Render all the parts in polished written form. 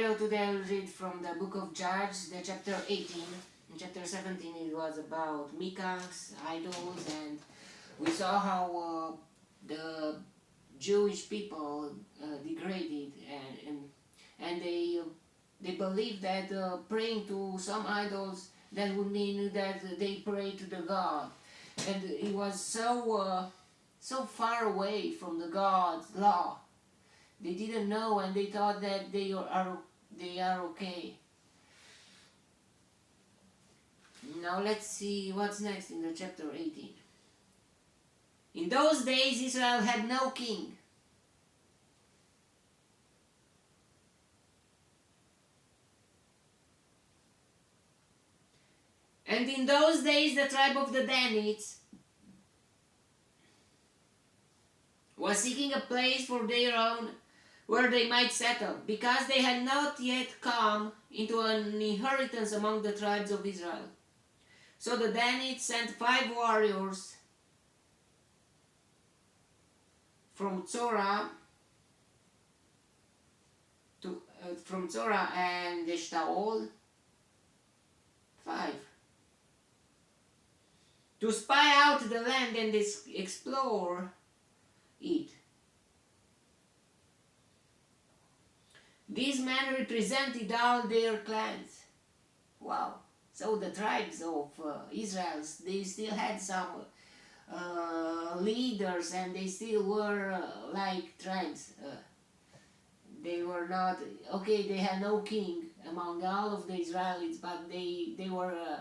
Hello, today I'll read from the book of Judges, the chapter 18. In chapter 17 it was about Micah's idols, and we saw how the Jewish people degraded and they believed that praying to some idols, that would mean that they pray to the God, and it was so far away from the God's law. They didn't know, and they thought that they are okay. Now let's see what's next in the chapter 18. In those days Israel had no king. And in those days the tribe of the Danites was seeking a place for their own where they might settle, because they had not yet come into an inheritance among the tribes of Israel. So the Danites sent 5 warriors from Zorah and Eshtaol, 5, to spy out the land and explore it. These men represented all their clans. Wow. So the tribes of Israel, they still had some leaders, and they still were like tribes. They were not, okay, they had no king among all of the Israelites, but they were,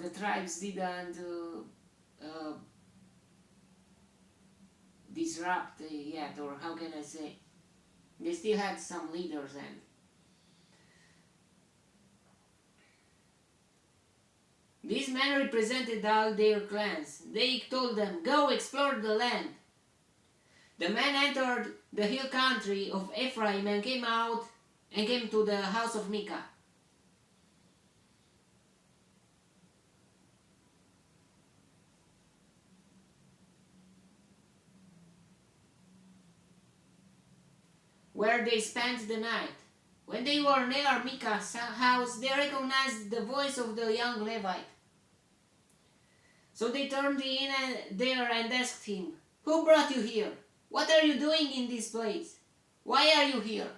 the tribes didn't disrupt yet, or how can I say? They still had some leaders, and these men represented all their clans. They told them, "Go explore the land." The men entered the hill country of Ephraim and came to the house of Micah. Where they spent the night. When they were near Micah's house, they recognized the voice of the young Levite. So they turned in there and asked him, "Who brought you here? What are you doing in this place? Why are you here?"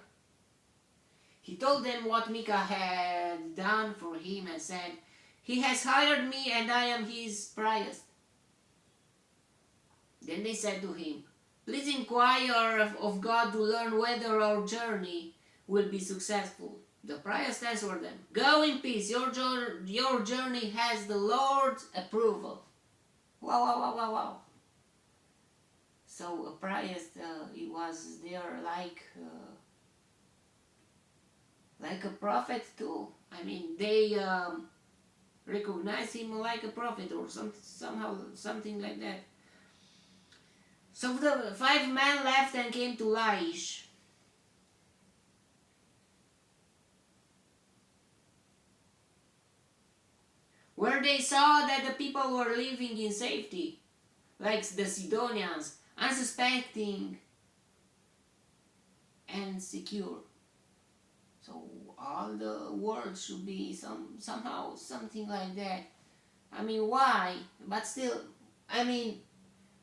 He told them what Micah had done for him and said, "He has hired me and I am his priest." Then they said to him, "Please inquire of God to learn whether our journey will be successful." The priest answered them, "Go in peace, your journey has the Lord's approval." Wow, wow, wow, wow, wow. So a priest, he was there like a prophet too. I mean, they recognize him like a prophet, or somehow something like that. So the 5 men left and came to Laish. Where they saw that the people were living in safety, like the Sidonians, unsuspecting and secure. So all the world should be somehow something like that. I mean, why? But still, I mean,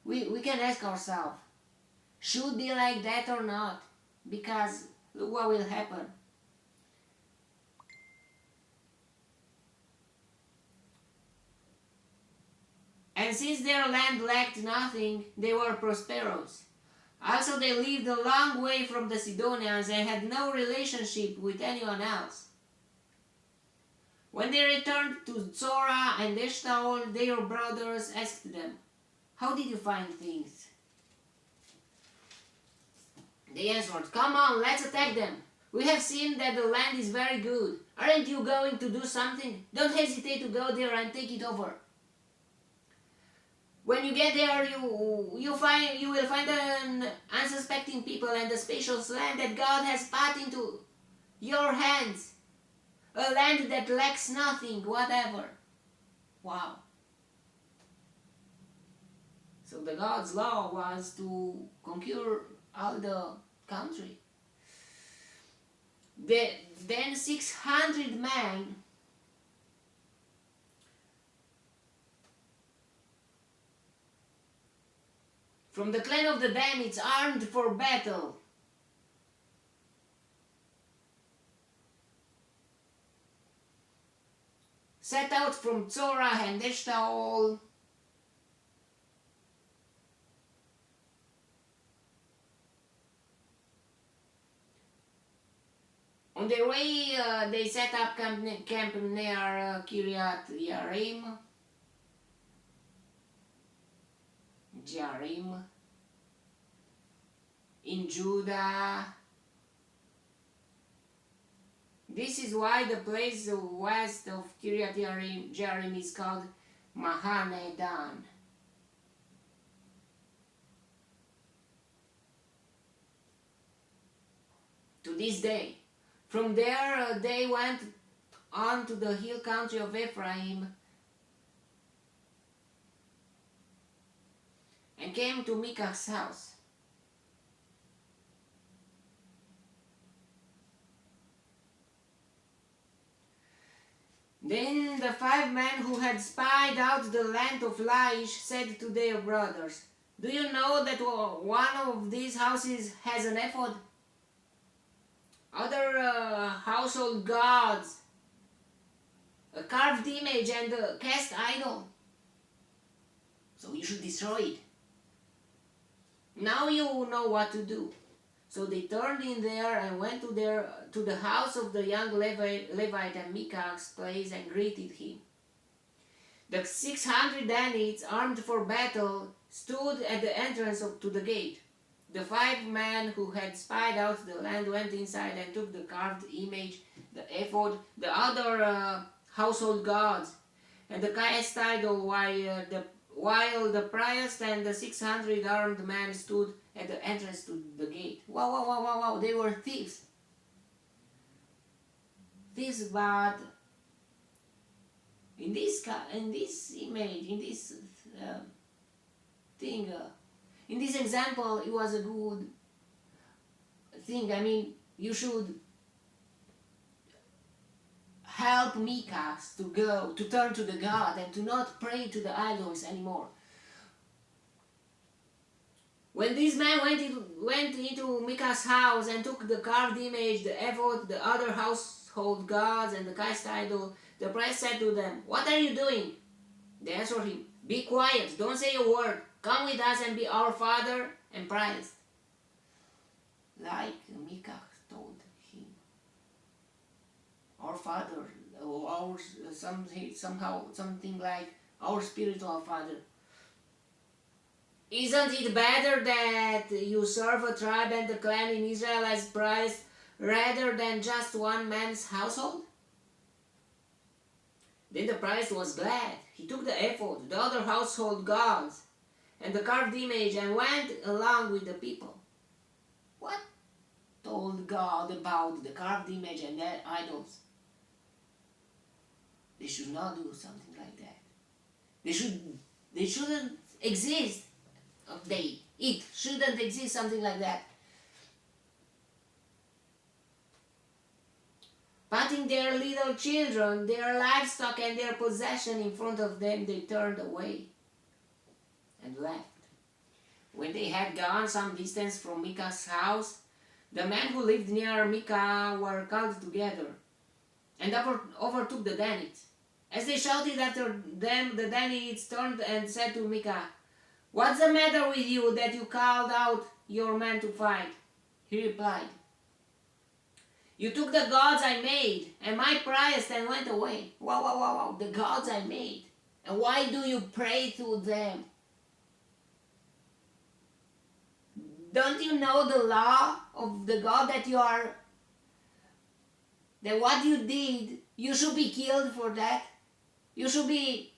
we can ask ourselves, should be like that or not? Because look what will happen. And since their land lacked nothing, they were prosperous. Also, they lived a long way from the Sidonians and had no relationship with anyone else. When they returned to Zorah and Eshtaol, their brothers asked them, "How did you find things?" They answered, "Come on, let's attack them. We have seen that the land is very good. Aren't you going to do something? Don't hesitate to go there and take it over. When you get there, you will find an unsuspecting people and a spacious land that God has put into your hands. A land that lacks nothing, whatever." Wow. So the God's law was to conquer all the country. Then 600 men from the clan of the Danites, armed for battle, set out from Zorah and Eshtaol. On their way, they set up camp near Kiryat Jearim, in Judah. This is why the place west of Kiryat Jearim is called Mahane Dan. To this day. From there they went on to the hill country of Ephraim and came to Micah's house. Then the 5 men who had spied out the land of Laish said to their brothers, "Do you know that one of these houses has an ephod? Other household gods, a carved image and a cast idol. So you should destroy it. Now you know what to do." So they turned in there and went to the house of the young Levite at Micah's place and greeted him. The 600 Danites, armed for battle, stood at the entrance to the gate. The 5 men who had spied out the land went inside and took the carved image, the ephod, the other household gods, and the cast idol, while the priest and the 600 armed men stood at the entrance to the gate. Wow, they were thieves. Thieves, but in this image, in this thing, in this example, it was a good thing. I mean, you should help Micah to turn to the God and to not pray to the idols anymore. When these men went into Micah's house and took the carved image, the ephod, the other household gods, and the cast idol, the priest said to them, "What are you doing?" They answered him, "Be quiet, don't say a word. Come with us and be our father and priest." Like Micah told him, our father, or our something like our spiritual father. Isn't it better that you serve a tribe and a clan in Israel as priest rather than just one man's household? Then the priest was glad. He took the ephod, the other household gods, and the carved image and went along with the people. What told God about the carved image and their idols? They should not do something like that. They shouldn't exist. It shouldn't exist something like that. Putting their little children, their livestock and their possession in front of them, they turned away and left. When they had gone some distance from Micah's house, the men who lived near Micah were called together and overtook the Danites. As they shouted after them, the Danites turned and said to Micah, "What's the matter with you that you called out your men to fight?" He replied, "You took the gods I made and my priest and went away." Wow, the gods I made. And why do you pray to them? Don't you know the law of the God that you are, that what you did, you should be killed for that? You should be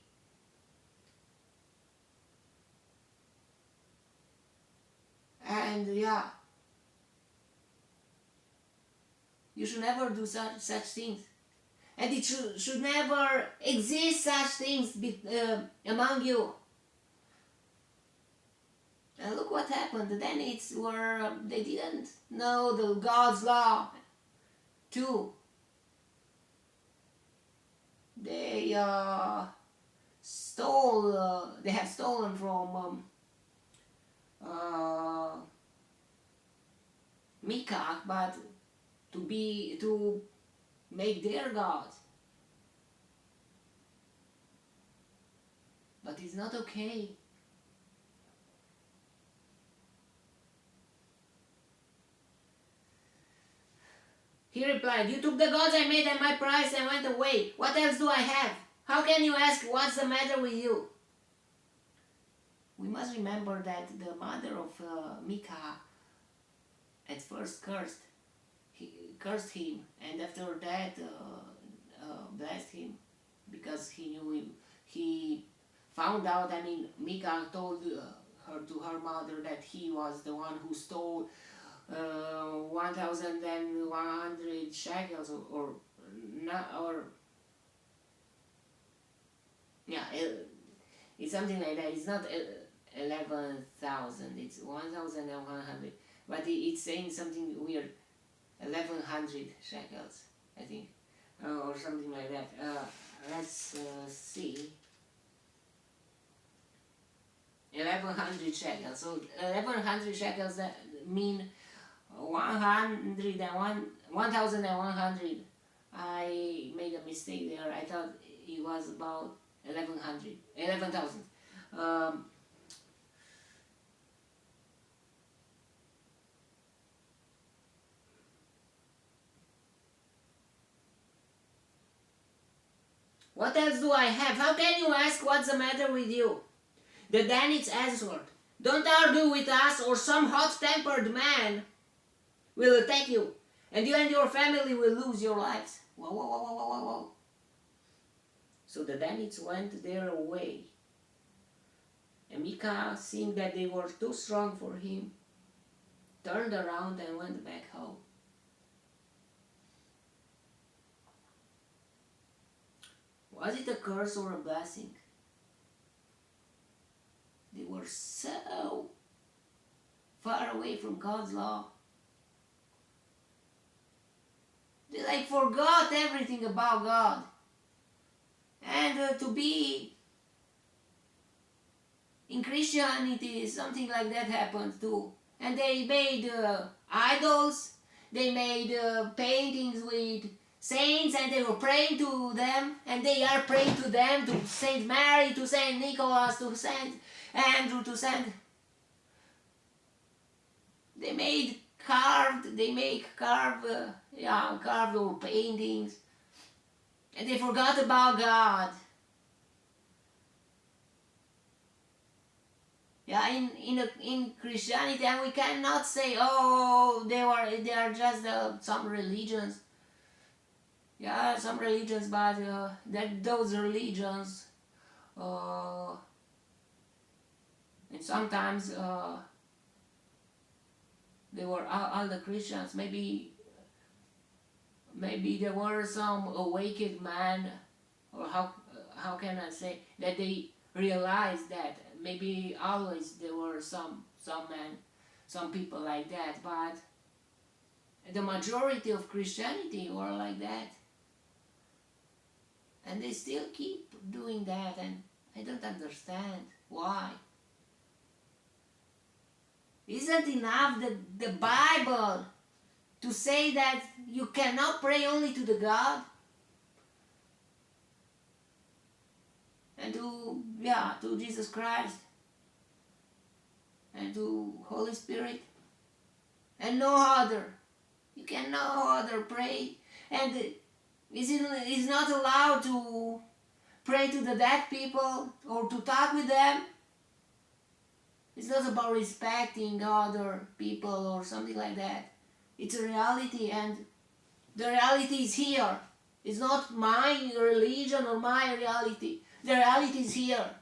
you should never do such things. And it should never exist such things among you. And look what happened. The Danites they didn't know the God's law. Two, they they have stolen from Micah, but to make their gods. But it's not okay. He replied, "You took the gods I made at my price and went away. What else do I have? How can you ask what's the matter with you?" We must remember that the mother of Micah at first cursed him, and after that blessed him, because he knew him. He found out, Micah told her mother that he was the one who stole 1,100 shekels, or yeah, it's something like that. It's not 11,000, it's 1,100, but it's saying something weird. 1,100 shekels, I think, or something like that. Let's see. 1,100 shekels. So 1,100 shekels, that mean 1,100. I made a mistake there. I thought it was about 11,000. What else do I have? How can you ask what's the matter with you? The Danites answered, "Don't argue with us, or some hot-tempered man will attack you, and you and your family will lose your lives." Whoa, whoa, whoa, whoa, whoa, whoa. So the Danites went their way. And Micah, seeing that they were too strong for him, turned around and went back home. Was it a curse or a blessing? They were so far away from God's law. They forgot everything about God. And to be in Christianity, something like that happened too. And they made idols, they made paintings with saints, and they were praying to them, and they are praying to them, to Saint Mary, to Saint Nicholas, to Saint Andrew, to Saint... They make carved or paintings, and they forgot about God. Yeah, in Christianity, and we cannot say, oh, they are just some religions. Yeah, some religions, but those religions, and sometimes they were all the Christians. Maybe there were some awakened man, or how can I say that they realized that. Maybe always there were some men, some people like that, but the majority of Christianity were like that. And they still keep doing that, and I don't understand why. Isn't enough the Bible to say that you cannot pray only to the God? And to Jesus Christ, and to Holy Spirit, and no other. You can no other pray, and is not allowed to pray to the dead people or to talk with them. It's not about respecting other people or something like that. It's a reality, and the reality is here. It's not my religion or my reality. The reality is here.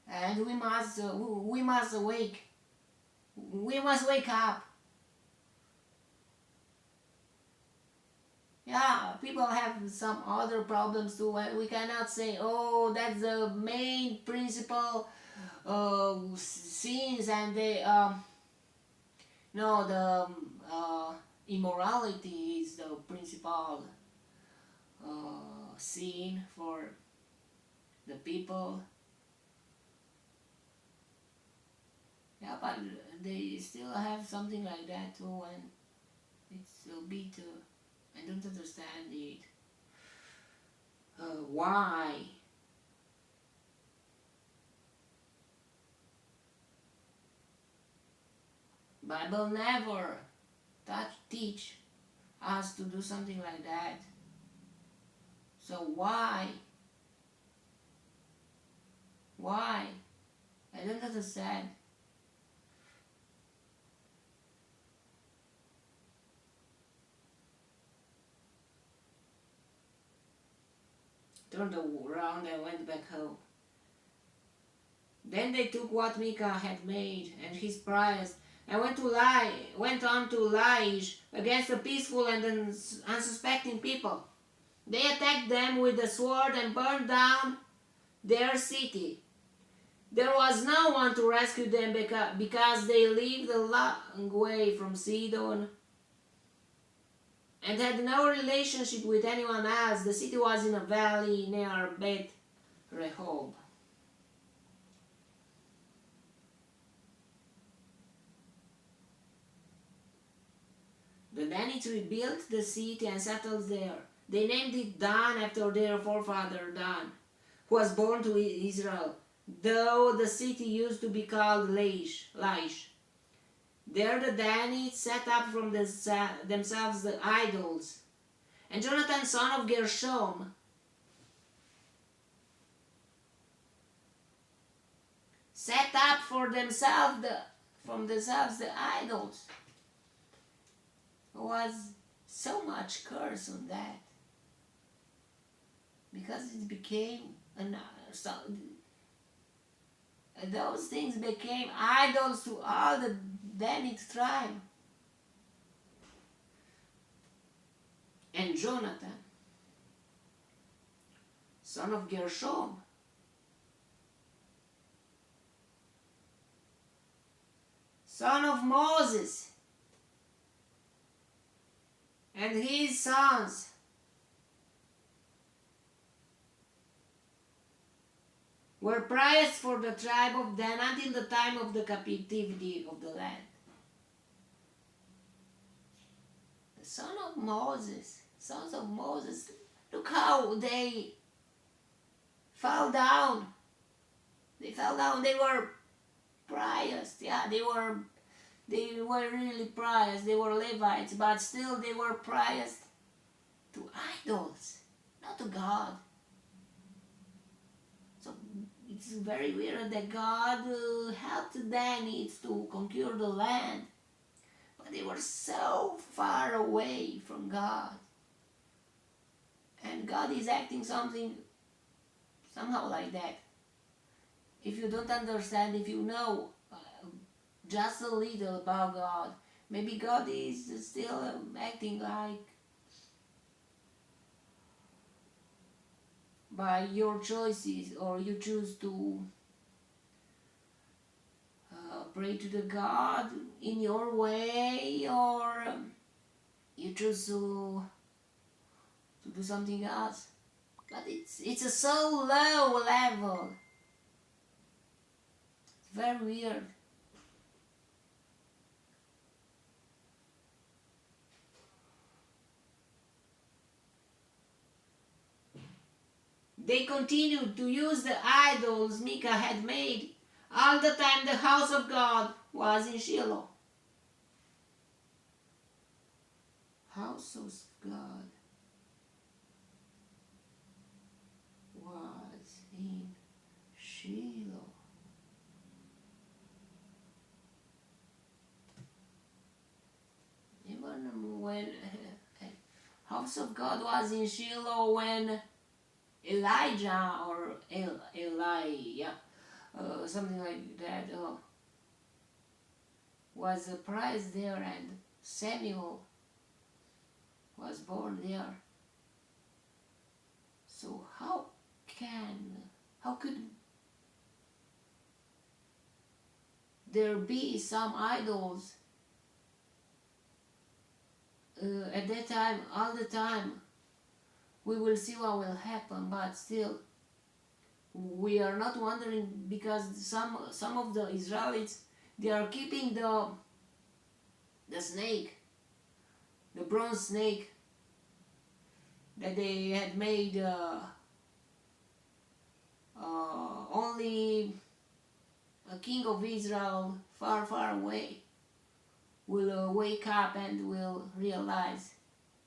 And we must awake. We must wake up. Yeah, people have some other problems too, and we cannot say, oh, that's the main principal sins, and they no, immorality is the principal sin for the people. Yeah, but they still have something like that too, and it's a bit. I don't understand it. Why? Bible never teach us to do something like that. So why? Why? I don't understand. Turned around and went back home. Then they took what Micah had made and his prize and went on to lie against the peaceful and unsuspecting people. They attacked them with the sword and burned down their city. There was no one to rescue them because they lived a long way from Sidon and had no relationship with anyone else. The city was in a valley near Beth Rehob. The Danites rebuilt the city and settled there. They named it Dan after their forefather Dan, who was born to Israel, though the city used to be called Laish. There the Danites set up from themselves the idols. And Jonathan, son of Gershom, set up from themselves the idols. There was so much curse on that, because it became those things became idols to all the Danite tribe. And Jonathan, son of Gershom, son of Moses, and his sons were priests for the tribe of Dan until the time of the captivity of the land. The sons of Moses, look how they fell down. They were priests. Yeah, they were really priests. They were Levites, but still they were priests to idols, not to God. So it's very weird that God helped the Danites to conquer the land, but they were so far away from God. And God is acting somehow like that. If you don't understand, if you know just a little about God, maybe God is still acting like by your choices, or you choose to pray to the God in your way, or you choose to do something else. But it's a so low level. It's very weird. They continued to use the idols Micah had made all the time the house of God was in Shiloh. House of God was in Shiloh. Even when house of God was in Shiloh, when Elijah or Elijah, something like that, was a priest there, and Samuel was born there. So how could there be some idols at that time, all the time, we will see what will happen, but still, we are not wondering, because some of the Israelites, they are keeping the snake, the bronze snake that they had made only a king of Israel far, far away will wake up and will realize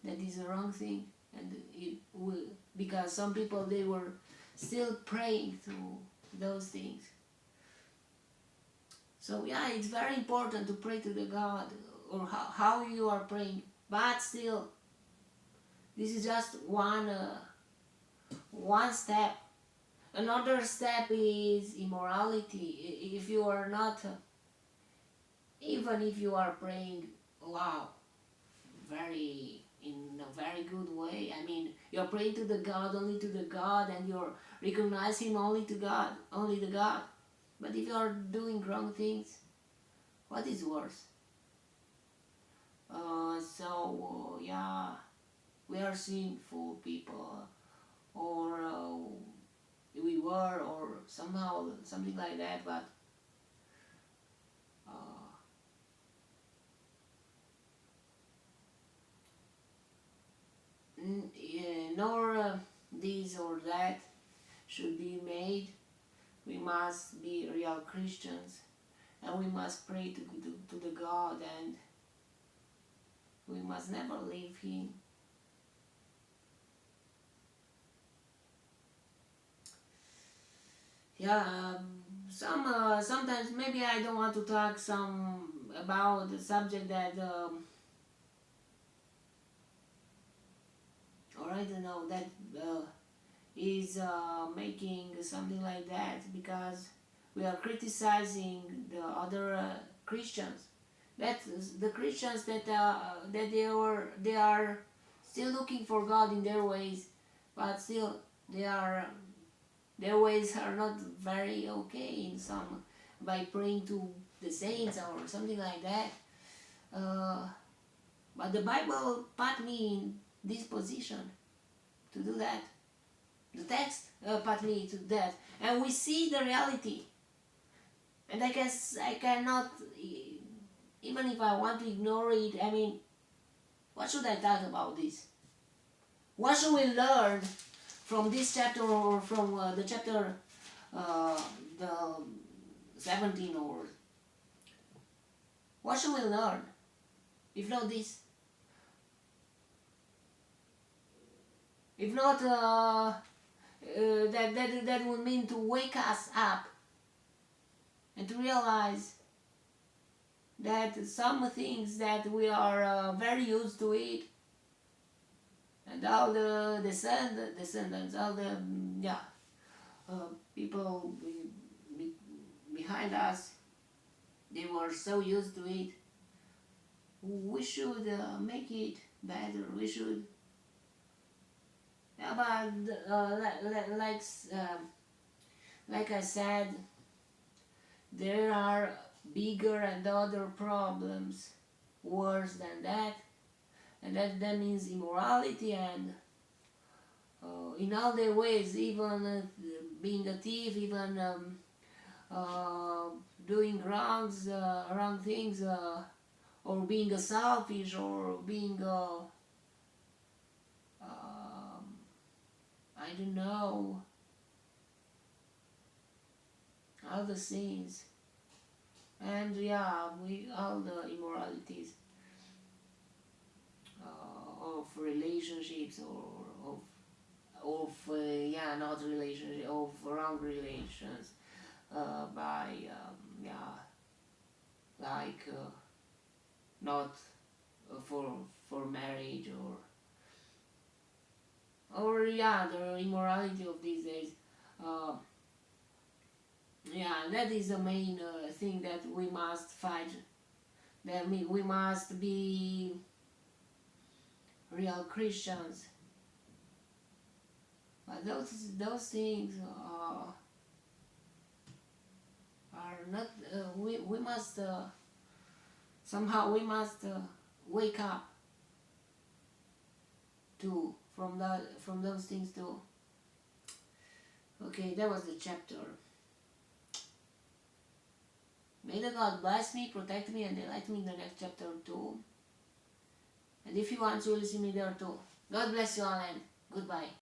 that is the wrong thing, and it will, because some people, they were still praying to those things. So yeah, it's very important to pray to the God, or how you are praying, but still, this is just one step. Another step is immorality. If you are not, even if you are praying, wow, in a very good way. I mean, you're praying to the God, only to the God, and you're recognizing only to God, only the God. But if you are doing wrong things, what is worse? Yeah, we are sinful people, or we were, or somehow something like that. But uh, nor this or that should be made. We must be real Christians, and we must pray to the God, and we must never leave Him. Yeah, sometimes maybe I don't want to talk about the subject that, or I don't know, that is making something like that, because we are criticizing the other Christians. That the Christians that they are still looking for God in their ways, but still their ways are not very okay in some, by praying to the saints or something like that. But the Bible put me in this position to do that. The text put me to that, and we see the reality. And I guess I cannot, even if I want to ignore it. I mean, what should I talk about this? What should we learn from this chapter, or from the chapter the 17, or what should we learn if not this? If not that would mean to wake us up and to realize that some things that we are very used to it, and all the descendants, all the people behind us, they were so used to it. We should make it better. We should, yeah, but like I said, there are bigger and other problems worse than that, and that means immorality, and in all their ways, even being a thief, even doing wrong things, or being a selfish, or being I don't know, all the sins, and yeah, all the immoralities of relationships, or not relationship, of wrong relations, by like not for marriage, or the immorality of these days. Uh, that is the main thing that we must fight. That we must be real Christians. But those things are not. We must somehow, we must wake up too, from those things too. Okay, that was the chapter. May the God bless me, protect me, and delight me in the next chapter too. And if you want, you will see me there too. God bless you all and goodbye.